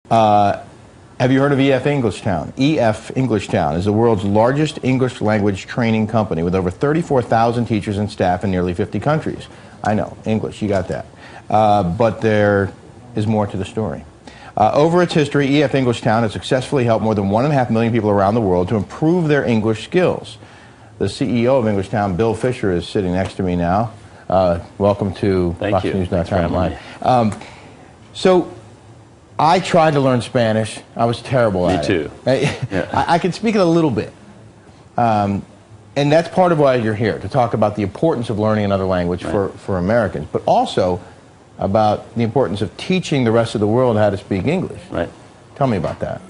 Have you heard of EF Englishtown? EF Englishtown is the world's largest English language training company with over 34,000 teachers and staff in nearly 50 countries. I know, English, you got that. But there is more to the story. Over its history, EF Englishtown has successfully helped more than 1.5 million people around the world to improve their English skills. The CEO of Englishtown, Bill Fisher, is sitting next to me now. Welcome to FoxNews.com. So, I tried to learn Spanish. I was terrible at it. Me too. I can speak it a little bit. And that's part of why you're here, to talk about the importance of learning another language for Americans, but also about the importance of teaching the rest of the world how to speak English. Right. Tell me about that.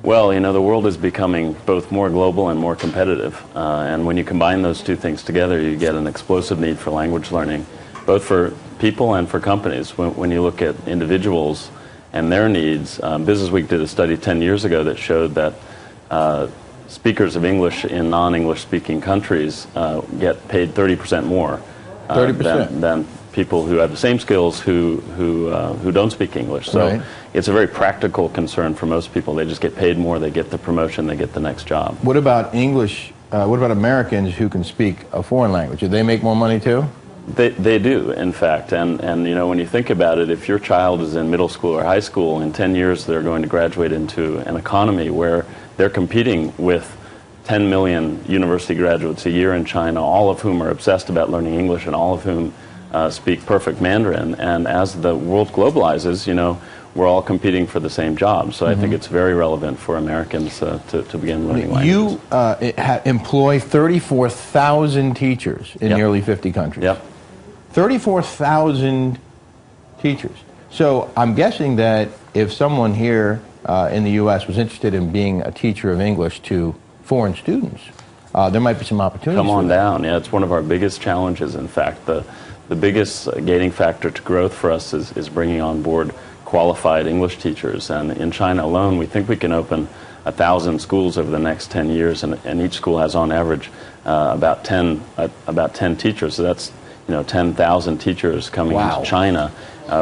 Well, you know, the world is becoming both more global and more competitive. And when you combine those two things together, you get an explosive need for language learning, both for people and for companies. When you look at individuals and their needs, Business Week did a study 10 years ago that showed that speakers of English in non-English speaking countries get paid 30% more than people who have the same skills who don't speak English. So it's a very practical concern for most people. They just get paid more, they get the promotion, they get the next job. What about English, what about Americans who can speak a foreign language? Do they make more money too? They do, in fact, and you know, when you think about it, if your child is in middle school or high school, in 10 years they're going to graduate into an economy where they're competing with 10 million university graduates a year in China, all of whom are obsessed about learning English and all of whom speak perfect Mandarin. And as the world globalizes, you know, we're all competing for the same job. So I think it's very relevant for Americans to begin learning languages. You employ 34,000 teachers in nearly 50 countries. Yep. 34,000 teachers. So I'm guessing that if someone here in the U.S. was interested in being a teacher of English to foreign students, there might be some opportunities. Come on down. Yeah, it's one of our biggest challenges. In fact, the biggest gating factor to growth for us is bringing on board qualified English teachers. And in China alone, we think we can open 1,000 schools over the next 10 years, and each school has on average about 10 teachers. So that's, you know, 10,000 teachers coming into China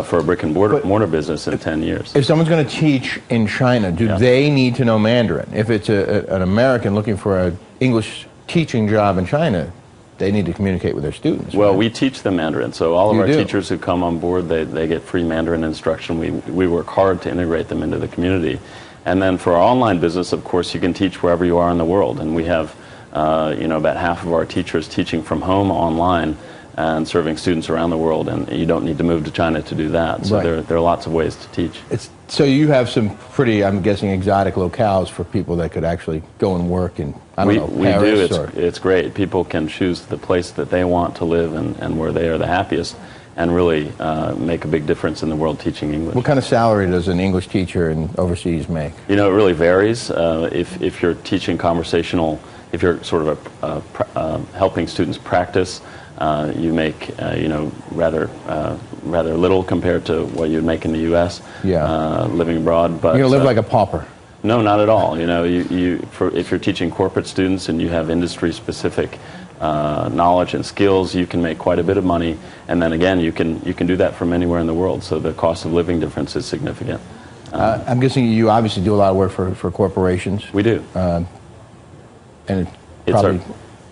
for a brick and mortar business in 10 years. If someone's going to teach in China, do they need to know Mandarin? If it's an American looking for an English teaching job in China, they need to communicate with their students. Well, we teach them Mandarin, so all of our teachers who come on board, they get free Mandarin instruction. We work hard to integrate them into the community. And then for our online business, of course, you can teach wherever you are in the world. And we have, you know, about half of our teachers teaching from home online and serving students around the world, and you don't need to move to China to do that. So there are lots of ways to teach. So you have some pretty, I'm guessing, exotic locales for people that could actually go and work in, I don't know, Paris? We do. It's great. People can choose the place that they want to live and where they are the happiest, and really make a big difference in the world teaching English. What kind of salary does an English teacher in overseas make? You know, it really varies. If you're teaching conversational, if you're sort of helping students practice, you make, you know, rather little compared to what you'd make in the U.S. Living abroad. But you're gonna live like a pauper. No, not at all. You know, if you're teaching corporate students and you have industry-specific knowledge and skills, you can make quite a bit of money. And then again, you can do that from anywhere in the world. So the cost of living difference is significant. I'm guessing you obviously do a lot of work for corporations. We do. And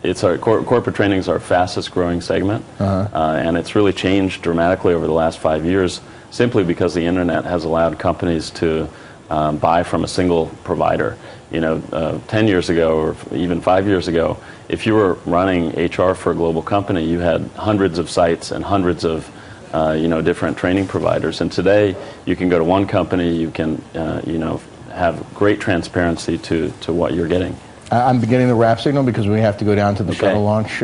it's our corporate training is our fastest growing segment, and it's really changed dramatically over the last 5 years, simply because the internet has allowed companies to buy from a single provider. You know, 10 years ago or even 5 years ago, if you were running HR for a global company, you had hundreds of sites and hundreds of you know, different training providers. And today, you can go to one company, you can you know, have great transparency to what you're getting. I'm getting the wrap signal because we have to go down to the shuttle launch,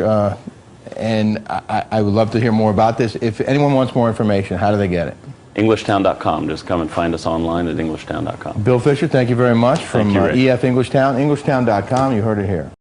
and I would love to hear more about this. If anyone wants more information, how do they get it? Englishtown.com. Just come and find us online at Englishtown.com. Bill Fisher, thank you very much from EF Englishtown. Englishtown.com, you heard it here.